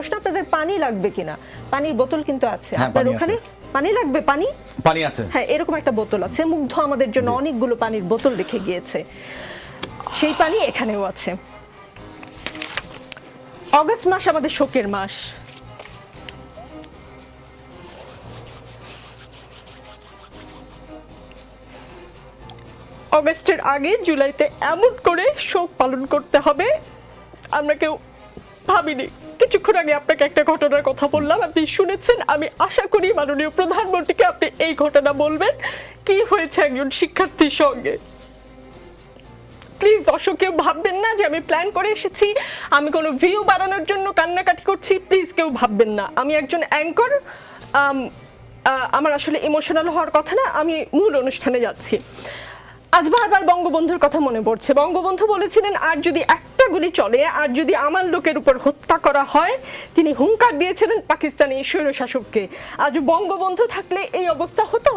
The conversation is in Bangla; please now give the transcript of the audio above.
প্রশ্ন আপনাদের পানি লাগবে কিনা, পানির বোতল কিন্তু আছে হ্যাঁ, আপনার পানি ওখানে। আছে। পানি লাগবে? পানি আছে, হ্যাঁ, এরকম একটা বোতল আছে। মুগ্ধ আমাদের জন্য অনেকগুলো পানির বোতল রেখে গিয়েছে, সেই পানি এখানেও আছে। অগস্ট মাস আমাদের শোকের মাস। অগস্টের আগে জুলাইতে এমন করে শোক পালন করতে হবে আমরা কেউ ভাবিনি। কিছুক্ষণ আগে আপনাকে একটা ঘটনার কথা বললাম, আপনি শুনেছেন। আমি আশা করি মাননীয় প্রধানমন্ত্রীকে আপনি এই ঘটনা বলবেন, কি হয়েছে একজন শিক্ষার্থীর সঙ্গে। প্লিজ দর্শক কেউ ভাববেন না যে আমি প্ল্যান করে এসেছি, আমি কোনো ভিউ বাড়ানোর জন্য কান্নাকাটি করছি। প্লিজ কেউ ভাববেন না, আমি একজন অ্যাঙ্কর, আমার আসলে ইমোশনাল হওয়ার কথা না। আমি মূল অনুষ্ঠানে যাচ্ছি। আজ বারবার বঙ্গবন্ধুর কথা মনে পড়ছে। বঙ্গবন্ধু বলেছিলেন, আর যদি একটা গুলি চলে, আর যদি আমার লোকের উপর হত্যা করা হয়, তিনি হুঙ্কার দিয়েছিলেন পাকিস্তানি স্বৈরশাসককে। আজ বঙ্গবন্ধু থাকলে এই অবস্থা হতো